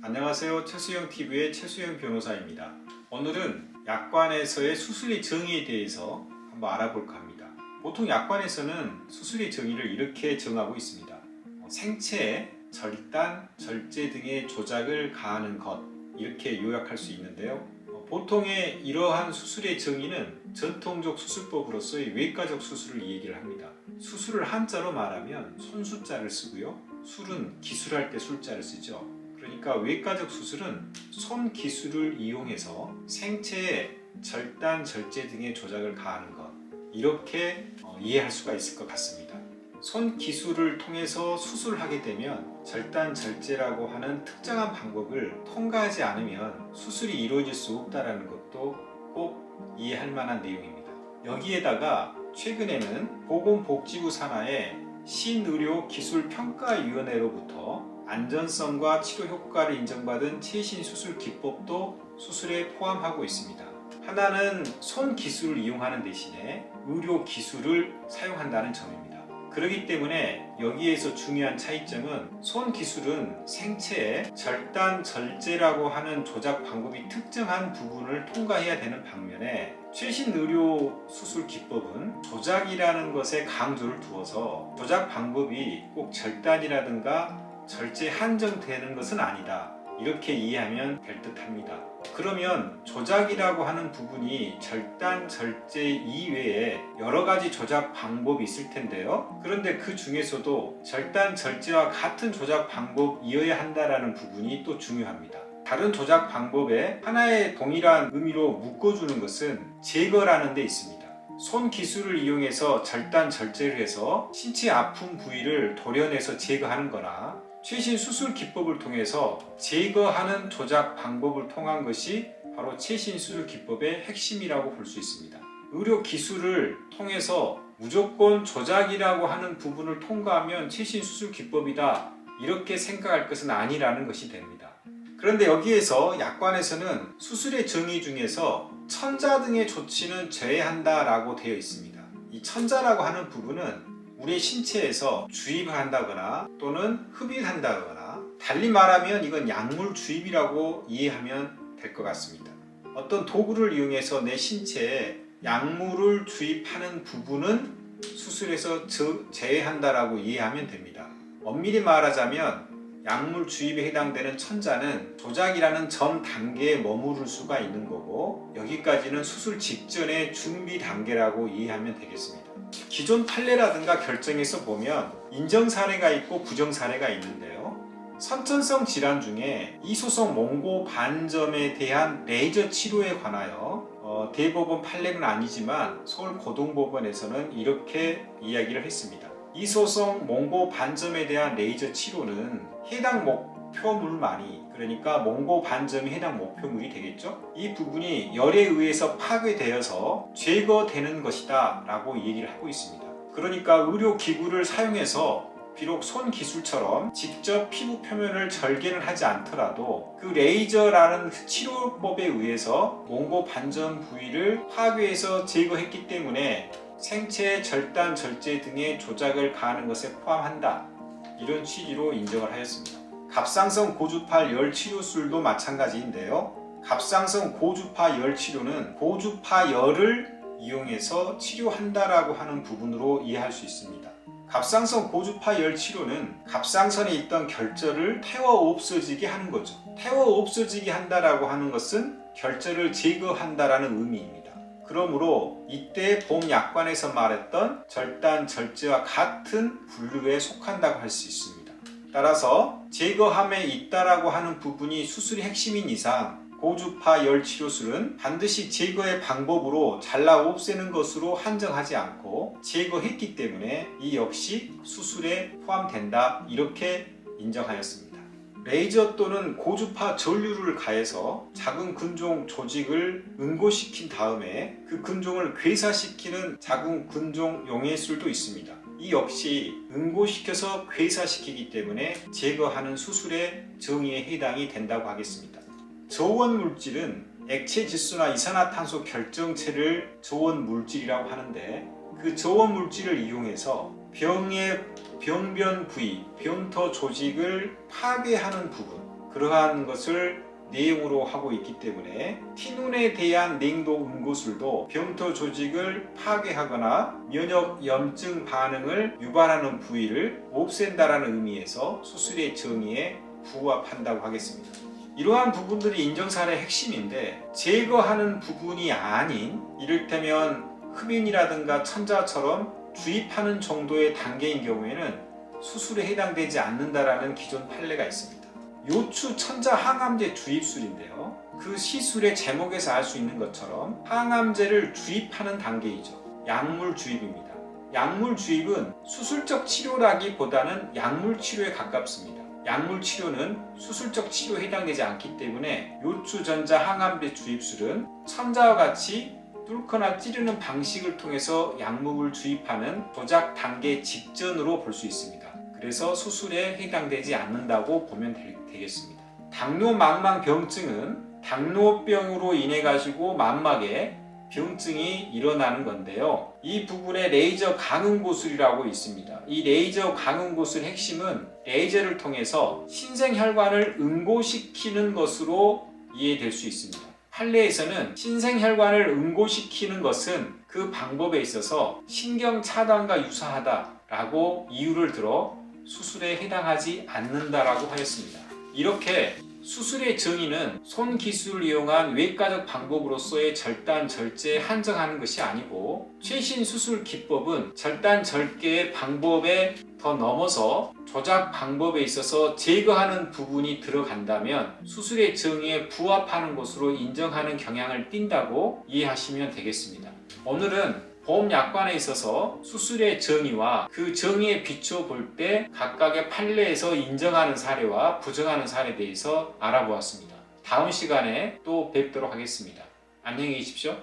안녕하세요. 최수영TV의 최수영 변호사입니다. 오늘은 약관에서의 수술의 정의에 대해서 한번 알아볼까 합니다. 보통 약관에서는 수술의 정의를 이렇게 정하고 있습니다. 생체, 절단, 절제 등의 조작을 가하는 것, 이렇게 요약할 수 있는데요. 보통의 이러한 수술의 정의는 전통적 수술법으로서의 외과적 수술을 얘기를 합니다. 수술을 한자로 말하면 손수자를 쓰고요. 술은 기술할 때 술자를 쓰죠. 그러니까 외과적 수술은 손 기술을 이용해서 생체의 절단, 절제 등의 조작을 가하는 것, 이렇게 이해할 수가 있을 것 같습니다. 손 기술을 통해서 수술하게 되면 절단, 절제라고 하는 특정한 방법을 통과하지 않으면 수술이 이루어질 수 없다는 것도 꼭 이해할 만한 내용입니다. 여기에다가 최근에는 보건복지부 산하의 신의료기술평가위원회로부터 안전성과 치료 효과를 인정받은 최신 수술 기법도 수술에 포함하고 있습니다. 하나는 손 기술을 이용하는 대신에 의료 기술을 사용한다는 점입니다. 그렇기 때문에 여기에서 중요한 차이점은 손 기술은 생체의 절단, 절제라고 하는 조작 방법이 특정한 부분을 통과해야 되는 반면에 최신 의료 수술 기법은 조작이라는 것에 강조를 두어서 조작 방법이 꼭 절단이라든가 절제 한정되는 것은 아니다. 이렇게 이해하면 될 듯합니다. 그러면 조작이라고 하는 부분이 절단, 절제 이외에 여러 가지 조작 방법이 있을 텐데요. 그런데 그 중에서도 절단, 절제와 같은 조작 방법이어야 한다는 부분이 또 중요합니다. 다른 조작 방법에 하나의 동일한 의미로 묶어주는 것은 제거라는 데 있습니다. 손 기술을 이용해서 절단, 절제를 해서 신체 아픈 부위를 도려내서 제거하는 거나 최신 수술 기법을 통해서 제거하는 조작 방법을 통한 것이 바로 최신 수술 기법의 핵심이라고 볼 수 있습니다. 의료 기술을 통해서 무조건 조작이라고 하는 부분을 통과하면 최신 수술 기법이다, 이렇게 생각할 것은 아니라는 것이 됩니다. 그런데 여기에서 약관에서는 수술의 정의 중에서 천자 등의 조치는 제외한다라고 되어 있습니다. 이 천자라고 하는 부분은 우리 신체에서 주입을 한다거나 또는 흡입을 한다거나, 달리 말하면 이건 약물 주입이라고 이해하면 될 것 같습니다. 어떤 도구를 이용해서 내 신체에 약물을 주입하는 부분은 수술에서 제외한다라고 이해하면 됩니다. 엄밀히 말하자면 약물 주입에 해당되는 천자는 조작이라는 전 단계에 머무를 수가 있는 거고, 여기까지는 수술 직전의 준비 단계라고 이해하면 되겠습니다. 기존 판례라든가 결정에서 보면 인정 사례가 있고 부정 사례가 있는데요. 선천성 질환 중에 이소성 몽고 반점에 대한 레이저 치료에 관하여 대법원 판례는 아니지만 서울고등법원에서는 이렇게 이야기를 했습니다. 이소성 몽고 반점에 대한 레이저 치료는 해당 목표물만이, 그러니까 몽고 반점이 해당 목표물이 되겠죠. 이 부분이 열에 의해서 파괴되어서 제거되는 것이다 라고 얘기를 하고 있습니다. 그러니까 의료기구를 사용해서 비록 손 기술처럼 직접 피부 표면을 절개를 하지 않더라도 그 레이저라는 치료법에 의해서 몽고 반점 부위를 파괴해서 제거했기 때문에 생체 절단, 절제 등의 조작을 가하는 것에 포함한다, 이런 취지로 인정을 하였습니다. 갑상선 고주파 열 치료술도 마찬가지인데요. 갑상선 고주파 열 치료는 고주파 열을 이용해서 치료한다라고 하는 부분으로 이해할 수 있습니다. 갑상선 고주파 열 치료는 갑상선에 있던 결절을 태워 없어지게 하는 거죠. 태워 없어지게 한다라고 하는 것은 결절을 제거한다라는 의미입니다. 그러므로 이때 본 약관에서 말했던 절단, 절제와 같은 분류에 속한다고 할 수 있습니다. 따라서 제거함에 있다라고 하는 부분이 수술의 핵심인 이상 고주파 열 치료술은 반드시 제거의 방법으로 잘라 없애는 것으로 한정하지 않고 제거했기 때문에 이 역시 수술에 포함된다, 이렇게 인정하였습니다. 레이저 또는 고주파 전류를 가해서 작은 근종 조직을 응고시킨 다음에 그 근종을 괴사시키는 작은 근종 용해술도 있습니다. 이 역시 응고시켜서 괴사시키기 때문에 제거하는 수술의 정의에 해당이 된다고 하겠습니다. 저온 물질은 액체 질소나 이산화탄소 결정체를 저온 물질이라고 하는데, 그 저온 물질을 이용해서 병의 병변 부위, 병터 조직을 파괴하는 부분, 그러한 것을 내용으로 하고 있기 때문에 티눈에 대한 냉도 응고술도 병토 조직을 파괴하거나 면역 염증 반응을 유발하는 부위를 없앤다라는 의미에서 수술의 정의에 부합한다고 하겠습니다. 이러한 부분들이 인정사례의 핵심인데 제거하는 부분이 아닌 이를테면 흡인이라든가 천자처럼 주입하는 정도의 단계인 경우에는 수술에 해당되지 않는다라는 기존 판례가 있습니다. 요추 천자 항암제 주입술인데요. 그 시술의 제목에서 알 수 있는 것처럼 항암제를 주입하는 단계이죠. 약물 주입입니다. 약물 주입은 수술적 치료라기보다는 약물 치료에 가깝습니다. 약물 치료는 수술적 치료에 해당되지 않기 때문에 요추 전자 항암제 주입술은 천자와 같이 뚫거나 찌르는 방식을 통해서 약물을 주입하는 조작 단계 직전으로 볼 수 있습니다. 그래서 수술에 해당되지 않는다고 보면 되겠습니다. 당뇨망막병증은 당뇨병으로 인해 가지고 망막에 병증이 일어나는 건데요. 이 부분에 레이저 강응고술이라고 있습니다. 이 레이저 강응고술 핵심은 레이저를 통해서 신생혈관을 응고시키는 것으로 이해될 수 있습니다. 판례에서는 신생혈관을 응고시키는 것은 그 방법에 있어서 신경차단과 유사하다라고 이유를 들어 수술에 해당하지 않는다라고 하였습니다. 이렇게 수술의 정의는 손 기술을 이용한 외과적 방법으로서의 절단 절제에 한정하는 것이 아니고 최신 수술 기법은 절단 절개의 방법에 더 넘어서 조작 방법에 있어서 제거하는 부분이 들어간다면 수술의 정의에 부합하는 것으로 인정하는 경향을 띈다고 이해하시면 되겠습니다. 오늘은 보험약관에 있어서 수술의 정의와 그 정의에 비추어 볼 때 각각의 판례에서 인정하는 사례와 부정하는 사례에 대해서 알아보았습니다. 다음 시간에 또 뵙도록 하겠습니다. 안녕히 계십시오.